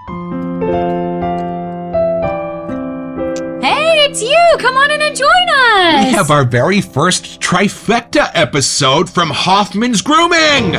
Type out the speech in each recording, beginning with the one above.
Hey, it's you! Come on in and join us! We have our very first trifecta episode from Hoffman's Grooming!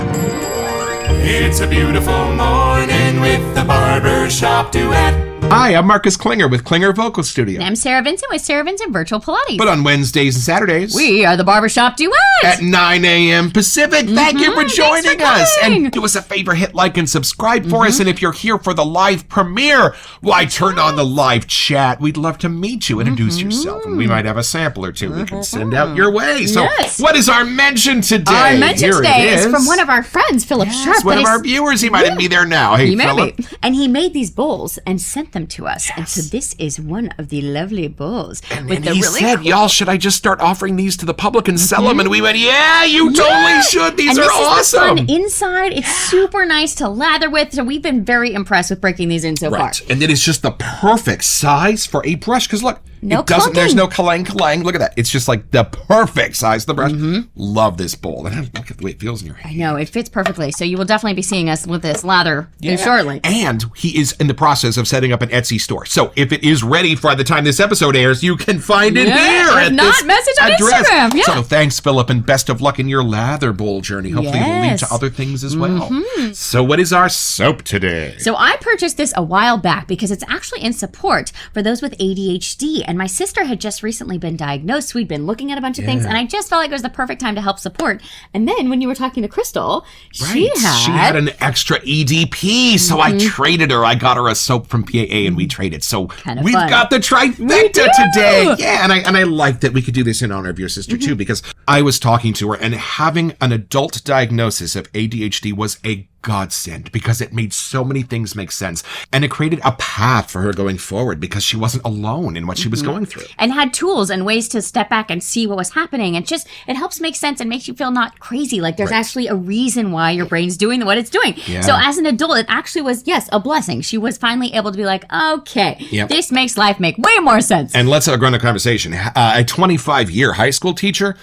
It's a beautiful morning with the Barbershop Duet. Hi, I'm Marcus Klinger with Klinger Vocal Studio. And I'm Sarah Vincent with Sarah Vincent Virtual Pilates. But on Wednesdays and Saturdays, we are the Barbershop Duet! At 9 a.m. Pacific. Thank you for joining us. coming. And do us a favor, hit like and subscribe for us. And if you're here for the live premiere, why turn on the live chat? We'd love to meet you. Introduce yourself. And we might have a sample or two we can send out your way. So what is our mention today? Our mention Here today it is from one of our friends, Philip Sharp. One of our viewers. He might be there now. Hey, He may Philip. be. And he made these bowls and sent them to us. And so this is one of the lovely bowls. And with the he really said, y'all, should I just start offering these to the public and sell them? And we went, yeah, you totally should. These and are this awesome. Is the fun inside. It's super nice to lather with. So we've been very impressed with breaking these in so far. And then it's just the perfect size for a brush. Because look, there's no clang. Look at that. It's just like the perfect size of the brush. Love this bowl. And look at the way it feels in your hand. I know, it fits perfectly. So you will definitely be seeing us with this lather shortly. And he is in the process of setting up an Etsy store. So if it is ready by the time this episode airs, you can find it here if at not, this message on address. Instagram. Yeah. So thanks, Philip, and best of luck in your lather bowl journey. Hopefully it will lead to other things as well. So what is our soap today? So I purchased this a while back because it's actually in support for those with ADHD. And my sister had just recently been diagnosed. We'd been looking at a bunch of things, and I just felt like it was the perfect time to help support. And then when you were talking to Crystal, she had an extra EDP, so I traded her. I got her a soap from PAA, and we traded. So we've got the trifecta today. Yeah, and I like that we could do this in honor of your sister too, because I was talking to her, and having an adult diagnosis of ADHD was a godsend because it made so many things make sense, and it created a path for her going forward because she wasn't alone in what she was going through, and had tools and ways to step back and see what was happening, and just it helps make sense and makes you feel not crazy, like there's actually a reason why your brain's doing what it's doing. So as an adult, it actually was a blessing. She was finally able to be like, okay, this makes life make way more sense. And let's go into conversation. A 25-year high school teacher,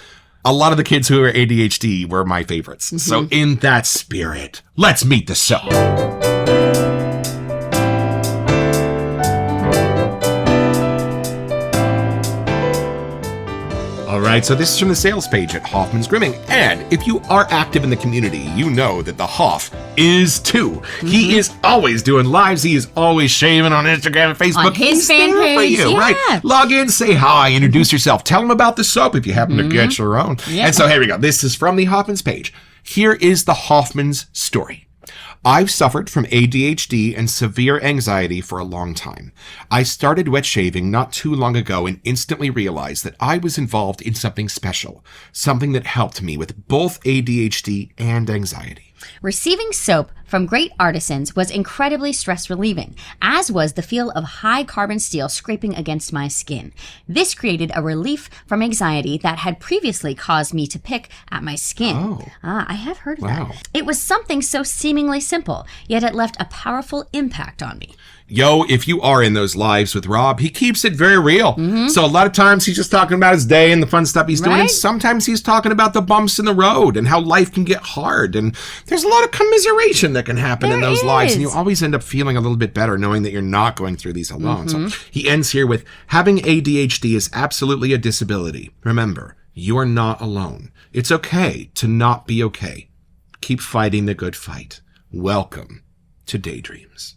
a lot of the kids who are ADHD were my favorites. So in that spirit, let's meet the soap. All right, so this is from the sales page at Hoffman's Grooming. And if you are active in the community, you know that the Hoff is too. He is always doing lives. He is always shaving on Instagram and Facebook. On his He's fan there page, for you, right? Log in, say hi, introduce yourself. Tell them about the soap if you happen to get your own. And so here we go. This is from the Hoffman's page. Here is the Hoffman's story. I've suffered from ADHD and severe anxiety for a long time. I started wet shaving not too long ago and instantly realized that I was involved in something special, something that helped me with both ADHD and anxiety. Receiving soap from great artisans was incredibly stress relieving, as was the feel of high carbon steel scraping against my skin. This created a relief from anxiety that had previously caused me to pick at my skin. I have heard of that. It was something so seemingly simple, yet it left a powerful impact on me. Yo, if you are in those lives with Rob, he keeps it very real. So a lot of times he's just talking about his day and the fun stuff he's doing. And sometimes he's talking about the bumps in the road and how life can get hard. And there's a lot of commiseration that can happen in those lives. And you always end up feeling a little bit better knowing that you're not going through these alone. So he ends here with, having ADHD is absolutely a disability. Remember, you are not alone. It's okay to not be okay. Keep fighting the good fight. Welcome to Daydreams.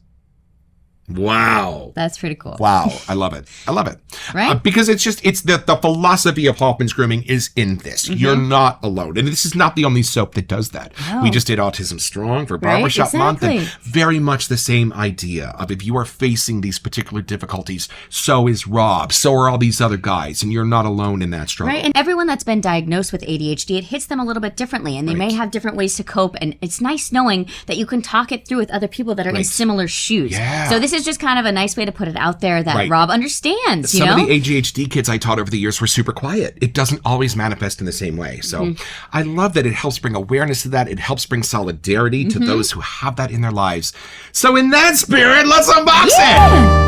Wow. That's pretty cool. Wow. I love it. I love it. Right? Because it's the philosophy of Hoffman's Grooming is in this. You're not alone. And this is not the only soap that does that. No. We just did Autism Strong for Barbershop Month. And very much the same idea of if you are facing these particular difficulties, so is Rob. So are all these other guys. And you're not alone in that struggle. Right. And everyone that's been diagnosed with ADHD, it hits them a little bit differently. And they may have different ways to cope. And it's nice knowing that you can talk it through with other people that are in similar shoes. Yeah. So this is just kind of a nice way to put it out there that Rob understands. Some of the ADHD kids I taught over the years were super quiet. It doesn't always manifest in the same way. So I love that it helps bring awareness to that. It helps bring solidarity to those who have that in their lives. So in that spirit, let's unbox it!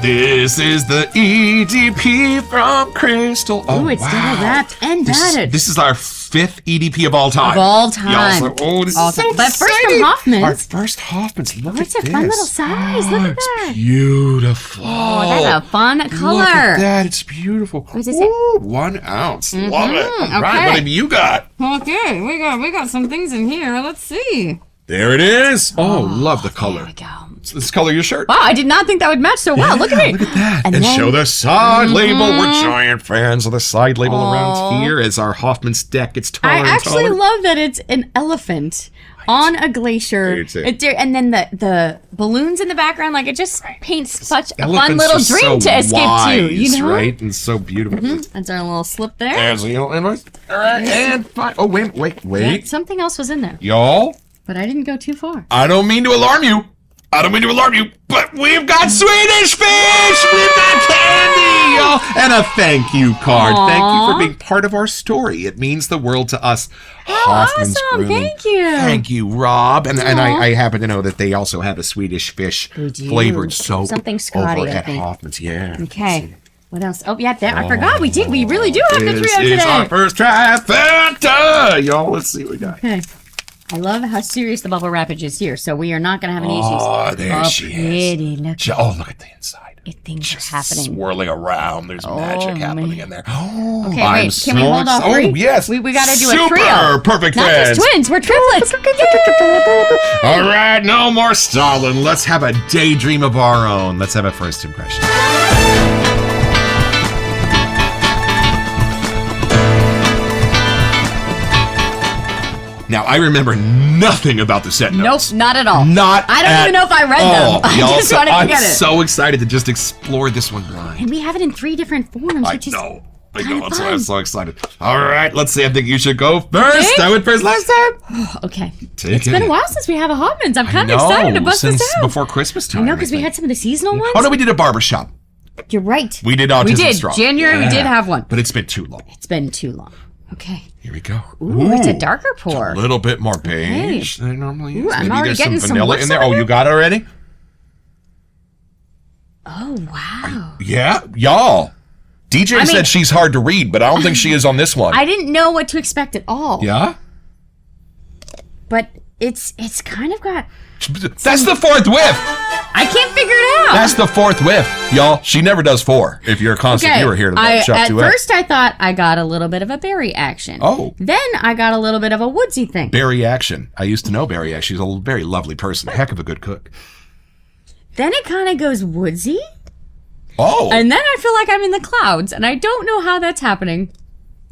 This is the EDP from Crystal. Oh, it's double wrapped and battered. This is our 5th EDP of all time. Of all time. Oh, this is so exciting. But first from Hoffman's. Our first Hoffman's. Look at this. It's a fun little size. Look at that. It's beautiful. Oh, that's a fun color. Look at that. It's beautiful. What does it say? Ooh, 1 ounce. Love it. All right, what have you got? Okay, we got some things in here. Let's see. There it is. Oh, love the color. There we go. It's this color of your shirt. Wow, I did not think that would match so well. Look at me. Look at that. And And then- show the side label. We're giant fans of the side label around here as our Hoffman's deck gets taller I and actually taller. love that it's an elephant on a glacier. Me too. And then the balloons in the background, like it just paints such a fun Elephant's little just dream so to escape to, you wise, know? right? And so beautiful. That's our little slip there. There's the yellow invoice. All right, and fine. Oh, wait. Yeah, something else was in there, Y'all, but I didn't go too far. I don't mean to alarm you. But we've got Swedish fish! We've got candy, y'all! And a thank you card. Aww. Thank you for being part of our story. It means the world to us. Hoffman's awesome. Grooming. Thank you. Thank you, Rob. And I happen to know that they also have a Swedish fish They do. flavored soap Something Scotty, over I at think. Hoffman's. Yeah. Okay. What else? Oh, yeah, there. I forgot. We really do have the This trio is our today. first trifecta. Y'all, let's see what we got. Okay. I love how serious the bubble wrappage is here, so we are not going to have any issues. Oh, there she pretty. is. Look, Oh, look at the inside. things are happening. Swirling around. There's magic happening man. in there. Okay, I'm wait. Can we hold all so three? Oh, yes. We got to do a Super trio. perfect Not friends. just twins. We're triplets. All right, no more stalling. Let's have a daydream of our own. Let's have a first impression. Now, I remember nothing about the set Nope, notes. not at all. Not I don't at even know if I read them. all. I Y'all, just so wanted to I'm get it. so excited to just explore this one blind. And we have it in 3 different forms, I which is know. kinda That's why I'm fun. so excited. All right, let's see. I think you should go first. Think? I went first last time. okay. Take It's it. been a while since we have a Hoffman's. I'm kind No, of excited to bust since this out. before Christmas time. I know, because we think. had some of the seasonal ones. Oh no, we did a barbershop. You're right. We did Autism We did. Strong. January, we Yeah. did have one. But it's been too long. It's been too long. Okay. Here we go. Ooh, it's a darker pour. A little bit more beige than it normally is. Ooh, I'm Maybe already there's getting some some vanilla whips in there. over Oh, you there? got it already? Oh, wow. Yeah, y'all. DJ I mean- said she's hard to read, but I don't think she is on this one. I didn't know what to expect at all. Yeah? But it's kind of got... That's the 4th whiff. I can't figure it out. That's the 4th whiff. Y'all, she never does 4 if you're a constant viewer here to the Barbershop At Duet. first I thought I got a little bit of a berry action. Oh. Then I got a little bit of a woodsy thing. Barry Action. I used to know Barry Action. She's a very lovely person. A heck of a good cook. Then it kind of goes woodsy. Oh. And then I feel like I'm in the clouds. And I don't know how that's happening.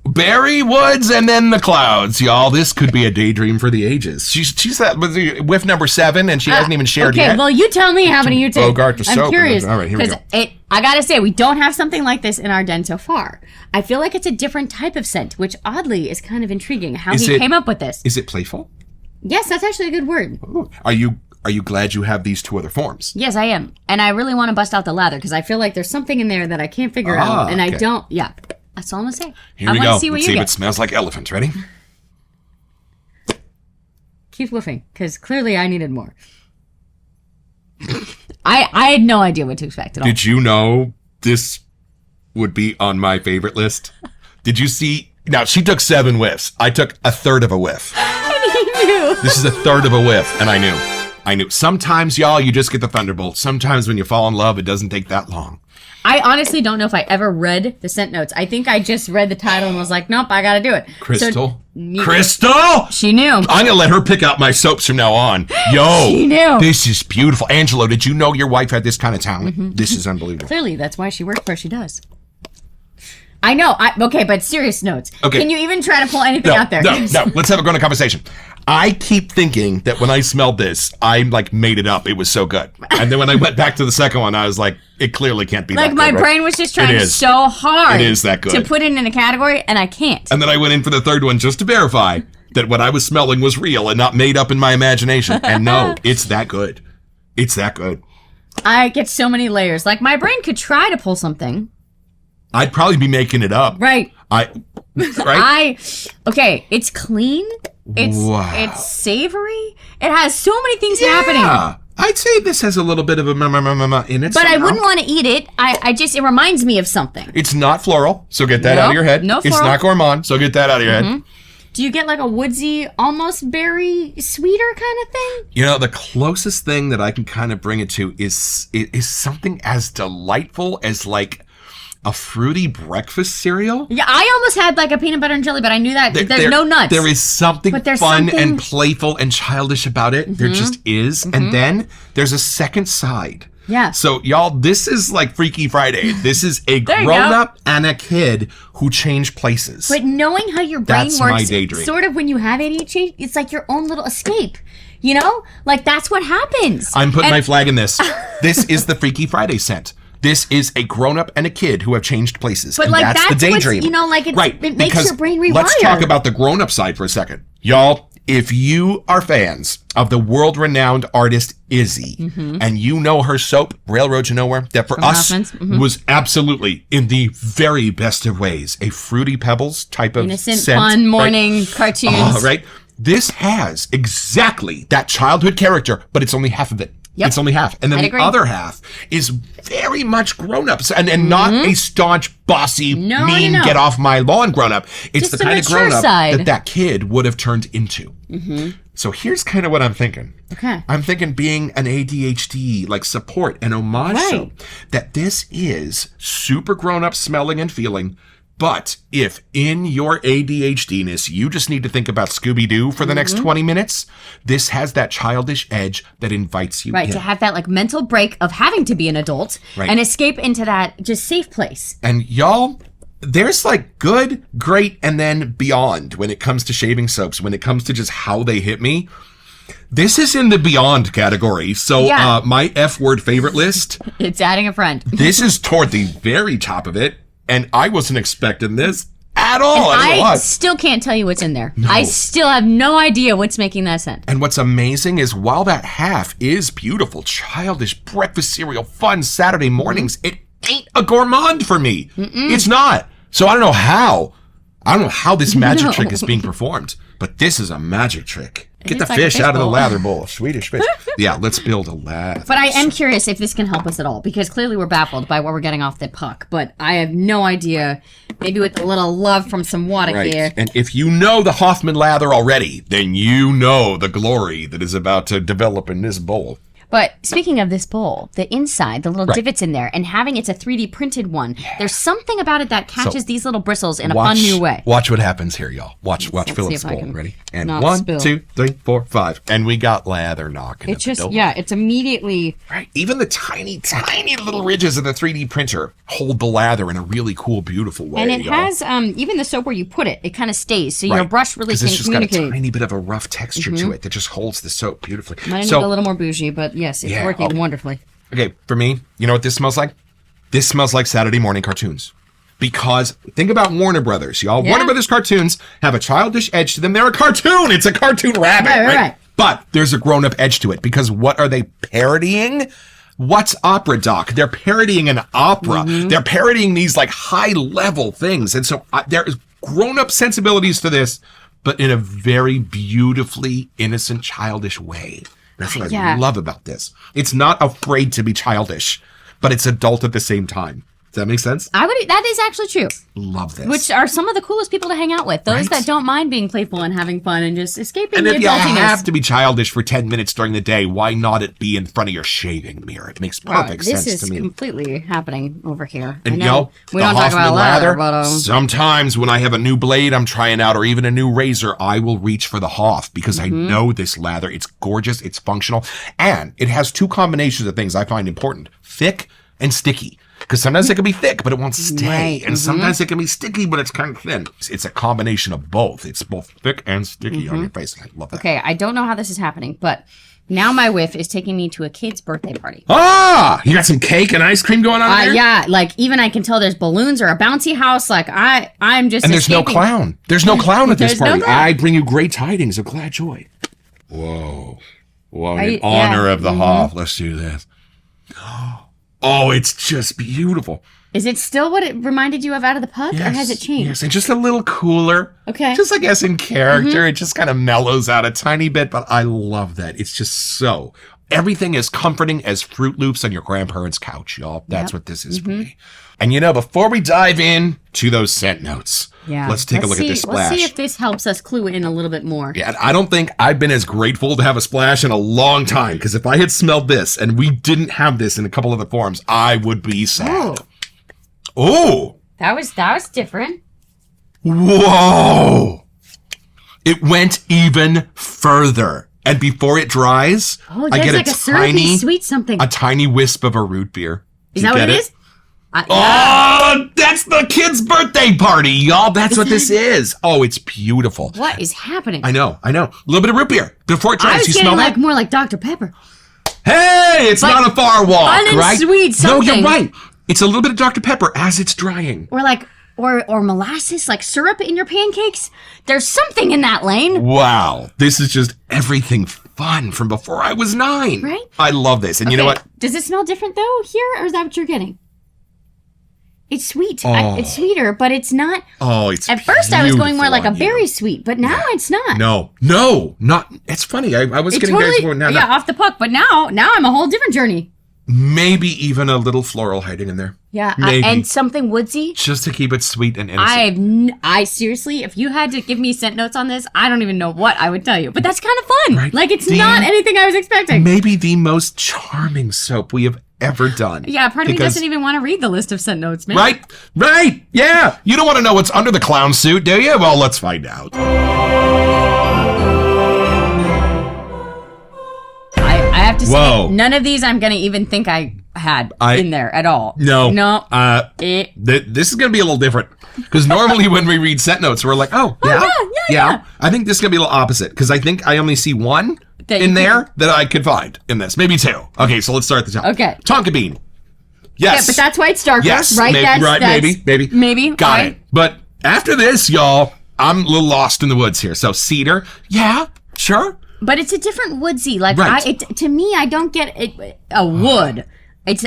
Barry Woods and then the clouds, y'all. This could be a daydream for the ages. She's that with the whiff number 7, and she hasn't even shared okay, yet. well, you tell me how many you take. Bogart to soap. I'm curious. All right, here we go. I gotta say, we don't have something like this in our den so far. I feel like it's a different type of scent, which oddly is kind of intriguing. How Is he it- came up with this. Is it playful? Yes, that's actually a good word. Ooh. Are you glad you have these 2 other forms? Yes, I am. And I really want to bust out the lather because I feel like there's something in there that I can't figure out. And I okay. don't. Yeah, that's all I'm gonna say. Here I we want go. to see what Let's you see if get. it smells like elephant. Ready? Keep whiffing because clearly I needed more. I had no idea what to expect at all. Did you know this would be on my favorite list? Did you see? Now, she took 7 whiffs. I took a third of a whiff. This is a third of a whiff, and I knew. Sometimes, y'all, you just get the thunderbolt. Sometimes when you fall in love, it doesn't take that long. I honestly don't know if I ever read the scent notes. I think I just read the title and was like, nope, I gotta do it. Crystal? So, Crystal? she knew. I'm going to let her pick out my soaps from now on. Yo, She knew. This is beautiful. Angelo, did you know your wife had this kind of talent? This is unbelievable. Clearly, that's why she works where she does. I know. Okay, but serious notes. Okay. Can you even try to pull anything out there? No. Let's have a grown-up conversation. I keep thinking that when I smelled this, I like made it up. It was so good. And then when I went back to the second one, I was like, it clearly can't be Like that my good, right? brain was just trying It is. so hard. It is that good. to put it in a category, and I can't. And then I went in for the third one just to verify that what I was smelling was real and not made up in my imagination. And no, it's that good. It's that good. I get so many layers. Like my brain could try to pull something. I'd probably be making it up. Right. Right? Okay, it's clean. Wow. It's savory. It has so many things happening. I'd say this has a little bit of a in it. But somehow. I wouldn't want to eat it. It reminds me of something. It's not floral, so get that out of your head. No It's floral. not gourmand, so get that out of your head. Do you get like a woodsy, almost berry sweeter kind of thing? You know, the closest thing that I can kind of bring it to is something as delightful as like a fruity breakfast cereal. Yeah, I almost had like a peanut butter and jelly, but I knew that there's no nuts. There is something fun and playful and childish about it. There just is. And then there's a second side. Yeah. So, y'all, this is like Freaky Friday. This is a grown-up and a kid who change places. But knowing how your brain That's my works, daydream. sort of when you have ADHD, it's like your own little escape. You know? Like, that's what happens. I'm putting my flag in this. This is the Freaky Friday scent. This is a grown-up and a kid who have changed places. But and like that's the daydream. You know, like it makes your brain rewire. Let's talk about the grown-up side for a second. Y'all, if you are fans of the world-renowned artist Izzy, and you know her soap, Railroad to Nowhere, that for us was absolutely, in the very best of ways, a Fruity Pebbles type of innocent, scent, fun morning cartoons. Right? This has exactly that childhood character, but it's only half of it. Yep. It's only half. And then the other half is very much grown-ups and not a staunch, bossy, mean, get off my lawn grown-up. It's just the kind of grown-up side. that kid would have turned into. So here's kind of what I'm thinking. Okay. I'm thinking being an ADHD, like support and homage soap, that this is super grown-up smelling and feeling. But if in your ADHD-ness, you just need to think about Scooby-Doo for the next 20 minutes, this has that childish edge that invites you in. To have that like mental break of having to be an adult and escape into that just safe place. And y'all, there's like good, great, and then beyond when it comes to shaving soaps, when it comes to just how they hit me. This is in the beyond category. So my F-word favorite list. It's adding a friend. This is toward the very top of it. And I wasn't expecting this at all. I still can't tell you what's in there. No. I still have no idea what's making that scent. And what's amazing is while that half is beautiful, childish, breakfast cereal, fun Saturday mornings, it ain't a gourmand for me. It's not. So I don't know how this magic trick is being performed, but this is a magic trick. Get the fish out of the lather bowl. Swedish fish. Yeah, let's build a lather. But I am curious if this can help us at all, because clearly we're baffled by what we're getting off the puck. But I have no idea. Maybe with a little love from some water here. And if you know the Hoffman lather already, then you know the glory that is about to develop in this bowl. But speaking of this bowl, the inside, the little divots in there, and having it's a 3D printed one, there's something about it that catches these little bristles in a fun new way. Watch what happens here, y'all. Watch Philip's bowl. Ready? And 1, 2, 3, 4, 5. And we got lather knocking. It's just, it's immediately... Right. Even the tiny, tiny little ridges of the 3D printer hold the lather in a really cool, beautiful way. And it has, even the soap where you put it, it kind of stays. So your brush really can it's communicate. It's just got a tiny bit of a rough texture to it that just holds the soap beautifully. Might need a little more bougie, but yes, it's working wonderfully. Okay, for me, you know what this smells like? This smells like Saturday morning cartoons. Because think about Warner Brothers, y'all. Warner Brothers cartoons have a childish edge to them. They're a cartoon. It's a cartoon rabbit, right? But there's a grown-up edge to it because what are they parodying? What's opera, Doc? They're parodying an opera. They're parodying these like high-level things. And so there is grown-up sensibilities to this, but in a very beautifully innocent, childish way. That's what I love about this. It's not afraid to be childish, but it's adult at the same time. Does that make sense? That is actually true. Love this. Which are some of the coolest people to hang out with. Those that don't mind being playful and having fun and just escaping the adultiness. And if you have to be childish for 10 minutes during the day, why not it be in front of your shaving mirror? It makes perfect sense to me. This is completely happening over here. And I know we don't talk about lather, but sometimes when I have a new blade I'm trying out or even a new razor, I will reach for the Hoff because I know this lather. It's gorgeous. It's functional. And it has two combinations of things I find important. Thick and sticky. Because sometimes it can be thick, but it won't stay. And sometimes it can be sticky, but it's kind of thin. It's a combination of both. It's both thick and sticky on your face. I love that. Okay, I don't know how this is happening, but now my whiff is taking me to a kid's birthday party. Ah! You got some cake and ice cream going on there? Yeah, like even I can tell there's balloons or a bouncy house. Like I'm just And there's no clown. There's no clown at this party. No I bring you great tidings of glad joy. Whoa. In honor of the Hoff, let's do this. Oh, it's just beautiful. Is it still what it reminded you of out of the puck? Or has it changed? Yes, and just a little cooler. Okay. Just, I guess, in character. It just kind of mellows out a tiny bit, but I love that. It's just so everything as comforting as Fruit Loops on your grandparents' couch, y'all. That's what this is for me. And before we dive in to those scent notes, let's take a look at this splash. Let's see if this helps us clue it in a little bit more. Yeah, I don't think I've been as grateful to have a splash in a long time, because if I had smelled this and we didn't have this in a couple of the forms, I would be sad. Oh! That was different. Whoa! It went even further. And before it dries, I get like a syrupy sweet something. A tiny wisp of a root beer. Is that what it is? Oh, that's the kid's birthday party, y'all. That's what this is. Oh, it's beautiful. What is happening? I know. A little bit of root beer before it dries. You smell that? More like Dr. Pepper. Hey, it's not a far walk, fun and right? Sweet something. No, you're right. It's a little bit of Dr. Pepper as it's drying. Or molasses, like syrup in your pancakes. There's something in that lane. Wow. This is just everything fun from before I was 9. Right? I love this. And you know what? Does it smell different, though, here? Or is that what you're getting? It's sweet. It's sweeter, but it's not. Oh, it's At first, I was going more like a berry sweet, but now it's not. No, not. It's funny. I was getting very forward now. Off the puck, but now I'm a whole different journey. Maybe even a little floral hiding in there. Yeah, Maybe. And something woodsy. Just to keep it sweet and innocent. I seriously, if you had to give me scent notes on this, I don't even know what I would tell you. But that's kind of fun. Right. Like, it's not anything I was expecting. Maybe the most charming soap we have ever done. Yeah, part of me doesn't even want to read the list of scent notes, man. Right. Yeah. You don't want to know what's under the clown suit, do you? Well, let's find out. I have to say, none of these I'm going to even think I had in there at all. No. This is going to be a little different. Because normally when we read scent notes, we're like, yeah. I think this is going to be a little opposite. Because I think I only see one in there that I could find in this. Maybe 2. Okay, so let's start at the top. Okay. Tonka bean. Yes. Yeah, but that's why it's darker, yes, right? Maybe. Maybe. Got it. But after this, y'all, I'm a little lost in the woods here. So cedar, yeah, sure. But it's a different woodsy. Like, right. To me, I don't get a wood.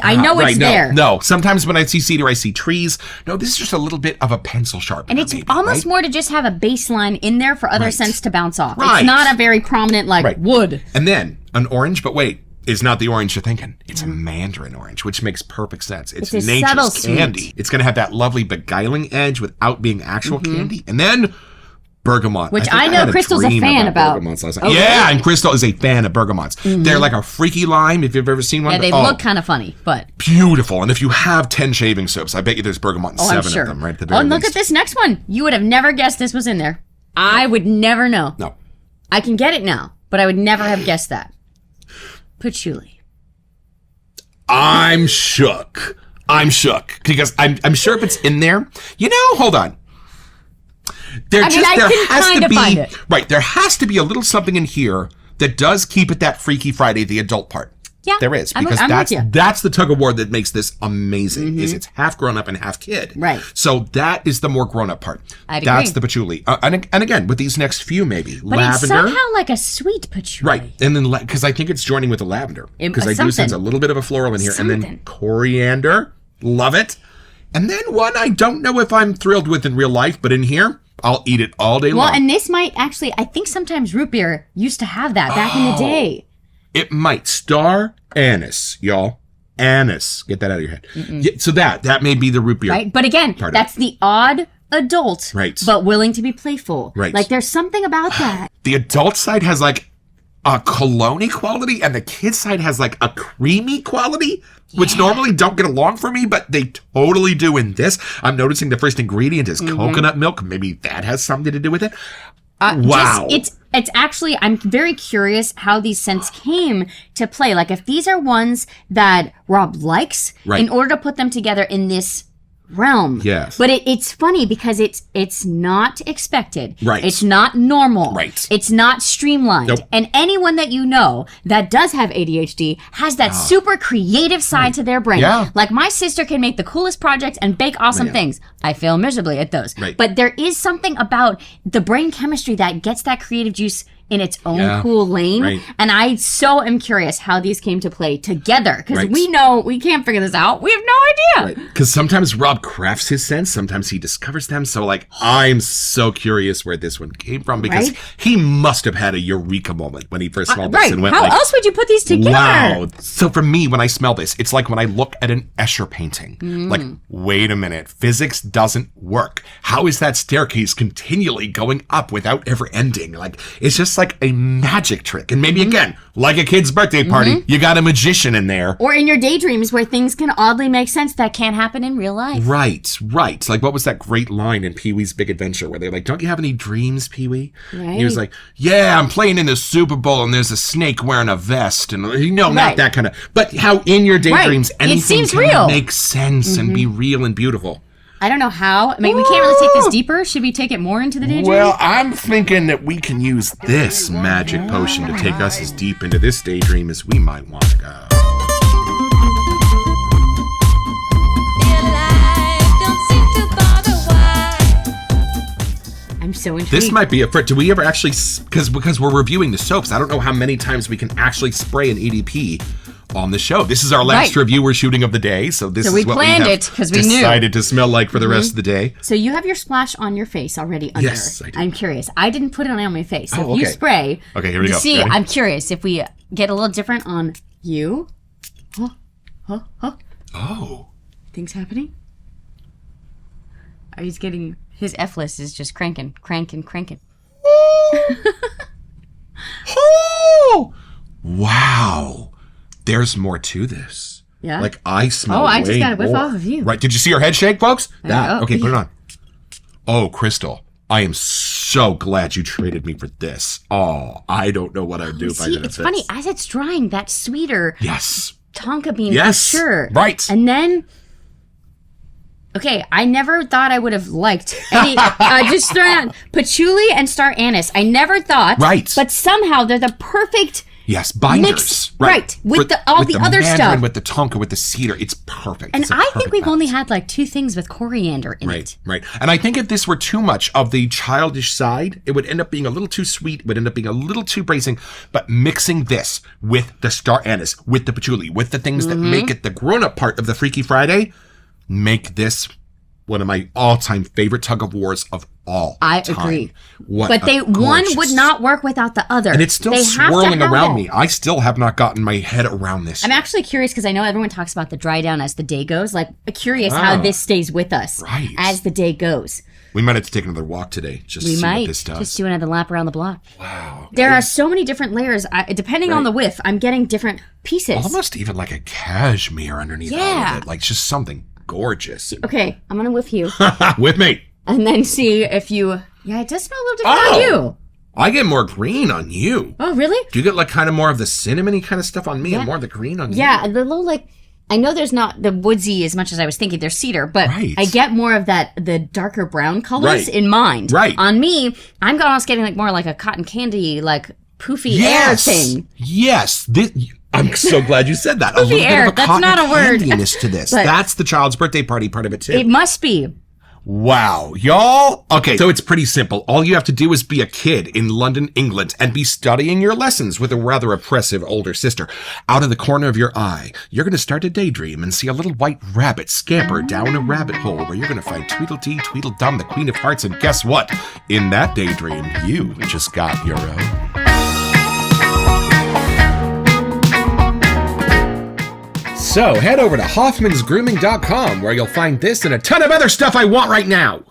I know it's there. No, sometimes when I see cedar, I see trees. No, this is just a little bit of a pencil sharpener. And it's almost more to just have a baseline in there for other scents to bounce off. Right. It's not a very prominent, wood. And then an orange, but wait, it's not the orange you're thinking. It's a mandarin orange, which makes perfect sense. It's nature's candy. Sweet. It's going to have that lovely beguiling edge without being actual candy. And then bergamot. Which I know Crystal's a fan about. Okay. Yeah, and Crystal is a fan of bergamots. They're like a freaky lime, if you've ever seen one. Yeah, they look kind of funny, but beautiful. And if you have 10 shaving soaps, I bet you there's bergamot in 7 of them, right at the very least. Look at this next one. You would have never guessed this was in there. I would never know. No. I can get it now, but I would never have guessed that. Patchouli. I'm shook. Because I'm sure if it's in there, hold on. There has to be a little something in here that does keep it that Freaky Friday, the adult part. Yeah, there is, because that's the tug of war that makes this amazing. Is it's half grown up and half kid. Right. So that is the more grown up part. I'd that's agree. The patchouli, and again with these next few maybe but lavender. It's somehow like a sweet patchouli. Right, and then because I think it's joining with the lavender because I do sense a little bit of a floral in here, and then coriander, love it, and then one I don't know if I'm thrilled with in real life, but in here. I'll eat it all day long. Well, and this might actually, I think sometimes root beer used to have that back in the day. It might. Star anise, y'all. Anise. Get that out of your head. Yeah, so that may be the root beer. Right. But again, that's the odd adult, but willing to be playful. Right. Like there's something about that. The adult side has like a cologne quality, and the kid side has like a creamy quality, which normally don't get along for me, but they totally do in this. I'm noticing the first ingredient is coconut milk. Maybe that has something to do with it. Wow. It's actually, I'm very curious how these scents came to play. Like if these are ones that Rob likes in order to put them together in this realm. Yes. But it's funny because it's not expected. Right. It's not normal. Right. It's not streamlined. Nope. And anyone that you know that does have ADHD has that super creative side to their brain. Yeah. Like my sister can make the coolest projects and bake awesome things. I fail miserably at those. Right. But there is something about the brain chemistry that gets that creative juice in its own cool lane. Right. And I so am curious how these came to play together. Because we know we can't figure this out. We have no idea. Because sometimes Rob crafts his scents, sometimes he discovers them. So, like, I'm so curious where this one came from because he must have had a eureka moment when he first smelled this and went How else would you put these together? Wow. So for me, when I smell this, it's like when I look at an Escher painting. Like, wait a minute, physics doesn't work. How is that staircase continually going up without ever ending? Like, it's just like a magic trick. And maybe again, like a kid's birthday party, you got a magician in there. Or in your daydreams where things can oddly make sense that can't happen in real life. Right. Like, what was that great line in Pee-wee's Big Adventure where they're like, don't you have any dreams, Pee-wee? Right. He was like, yeah, I'm playing in the Super Bowl and there's a snake wearing a vest. And, not that kind of, but how in your daydreams anything can real. make sense and be real and beautiful. I don't know how. I mean, we can't really take this deeper. Should we take it more into the daydream? Well, I'm thinking that we can use this magic potion to take us as deep into this daydream as we might want to go. I'm so intrigued. This might be do we ever actually, because we're reviewing the soaps, I don't know how many times we can actually spray an EDP on the show. This is our last review we're shooting of the day, so this is what planned we it because we knew. Decided to smell like for the rest of the day. So you have your splash on your face already under. Yes, I do. I'm curious. I didn't put it on my face. So Oh, if you okay. spray. Okay, here we go. See, Ready? I'm curious if we get a little different on you. Oh. Things happening? He's getting, his F list is just cranking. Oh! Wow. There's more to this. Yeah? Like, I smell I just way got a whiff more. off of you. Right. Did you see her head shake, folks? oh. Okay, put it on. Oh, Crystal, I am so glad you traded me for this. Oh, I don't know what I'd do if I didn't. It's funny, as it's drying, that sweeter Yes. tonka bean Yes. for sure. Right. And then, okay, I never thought I would have liked any, just throwing out patchouli and star anise. I never thought. Right. But somehow they're the perfect Yes, binders. mix. Right. With all the other mandarin, stuff. With the tonka, with the cedar. It's perfect. And It's a I think perfect we've only balance. had like 2 things with coriander in it. Right. And I think if this were too much of the childish side, it would end up being a little too sweet, it would end up being a little too bracing. But mixing this with the star anise, with the patchouli, with the things that make it the grown-up part of the Freaky Friday, make this one of my all-time favorite tug of wars of all I time. agree. What But a one gorgeous- would not work without the other. And it's still They have to swirling have around it. me. I still have not gotten my head around this. I'm actually curious because I know everyone talks about the dry down as the day goes. Like, curious how this stays with us Right. as the day goes. We might have to take another walk today just to We see might what this does. just do another lap around the block. Wow. There are so many different layers. Depending on the whiff, I'm getting different pieces. Almost even like a cashmere underneath all Yeah. of it. Like just something gorgeous. Okay, I'm gonna whiff you With me. and then see if you. Yeah, it does smell a little different on you. I get more green on you. Oh, really? Do you get like kind of more of the cinnamony kind of stuff on me and more of the green on you? Yeah, the little like. I know there's not the woodsy as much as I was thinking. There's cedar, but Right. I get more of the darker brown colors Right. in mind. Right. On me, I'm almost getting like more like a cotton candy, like poofy air thing. Yes. I'm so glad you said that. A little air. bit of a That's cotton not a word. candiness to this. But- That's the child's birthday party part of it too. It must be. Wow, y'all. Okay, so it's pretty simple. All you have to do is be a kid in London, England, and be studying your lessons with a rather oppressive older sister. Out of the corner of your eye, you're going to start to daydream and see a little white rabbit scamper down a rabbit hole where you're going to find Tweedledee, Tweedledum, the Queen of Hearts, and guess what? In that daydream, you just got your own. So head over to hoffmansgrooming.com where you'll find this and a ton of other stuff I want right now.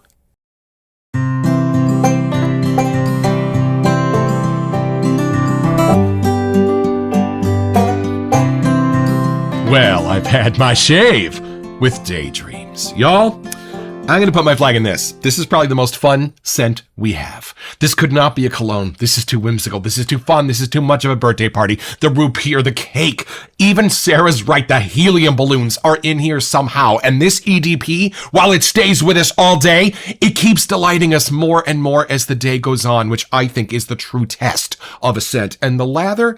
Well, I've had my shave with daydreams. Y'all, I'm going to put my flag in this. This is probably the most fun scent we have. This could not be a cologne. This is too whimsical. This is too fun. This is too much of a birthday party. The rupee or the cake. Even Sarah's right. The helium balloons are in here somehow. And this EDP, while it stays with us all day, it keeps delighting us more and more as the day goes on, which I think is the true test of a scent. And the lather...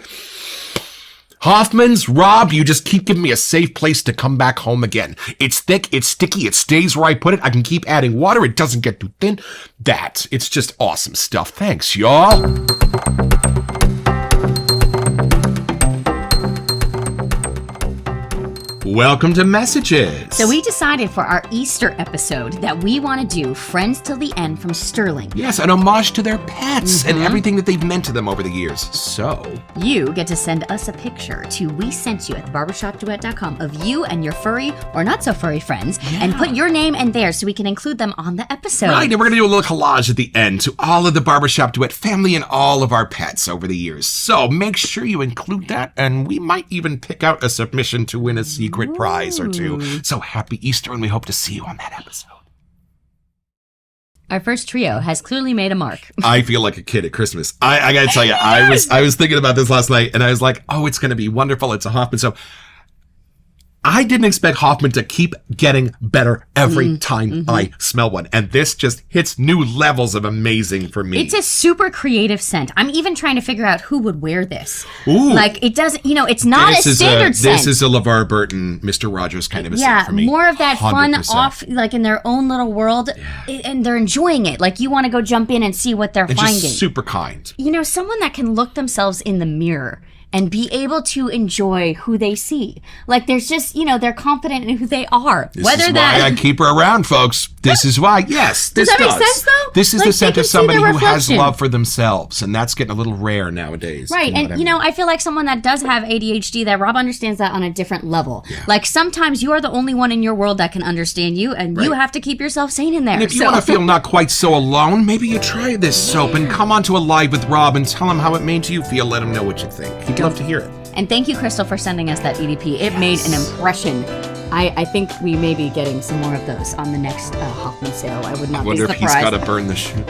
Hoffman's, Rob, you just keep giving me a safe place to come back home again. It's thick, it's sticky, it stays where I put it. I can keep adding water, it doesn't get too thin. It's just awesome stuff. Thanks, y'all. Welcome to Messages. So we decided for our Easter episode that we want to do Friends Till the End from Sterling. Yes, an homage to their pets and everything that they've meant to them over the years. So you get to send us a picture to WeSentYou@theBarbershopDuet.com of you and your furry or not so furry friends and put your name and theirs so we can include them on the episode. Right, and we're going to do a little collage at the end to all of the Barbershop Duet family and all of our pets over the years. So make sure you include that, and we might even pick out a submission to win a secret prize or two. So happy Easter, and we hope to see you on that episode. Our first trio has clearly made a mark. I feel like a kid at Christmas. I got to tell you, I was thinking about this last night, and I was like, oh, it's going to be wonderful. It's a Hoffman. So I didn't expect Hoffman to keep getting better every time I smell one. And this just hits new levels of amazing for me. It's a super creative scent. I'm even trying to figure out who would wear this. Ooh. Like, it doesn't, it's not a standard scent. This is a LeVar Burton, Mr. Rogers kind of a scent for me. Yeah, more of that 100%. fun off, like in their own little world. And they're enjoying it. Like, you want to go jump in and see what they're finding. Just super kind. Someone that can look themselves in the mirror and be able to enjoy who they see. Like, there's just, they're confident in who they are. This is why I keep her around, folks. This is why. Yes, this does. Does that make sense, though? This is the scent of somebody who has love for themselves, and that's getting a little rare nowadays. Right, I feel like someone that does have ADHD, that Rob understands that on a different level. Yeah. Like, sometimes you are the only one in your world that can understand you, and you have to keep yourself sane in there. And if you want to feel not quite so alone, maybe you try this soap and come onto a live with Rob and tell him how it made you feel. Let him know what you think. He'd love to hear it. And thank you, Crystal, for sending us that EDP. It made an impression. I think we may be getting some more of those on the next Hoffman sale. I would not be surprised. I wonder if he's got to burn the shoot.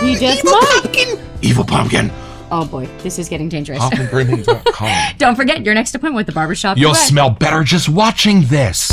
He just Evil pumpkin! Evil pumpkin! Oh boy, this is getting dangerous. HoffmanBurning.com. Don't forget your next appointment with the Barbershop You'll Duet. smell better just watching this.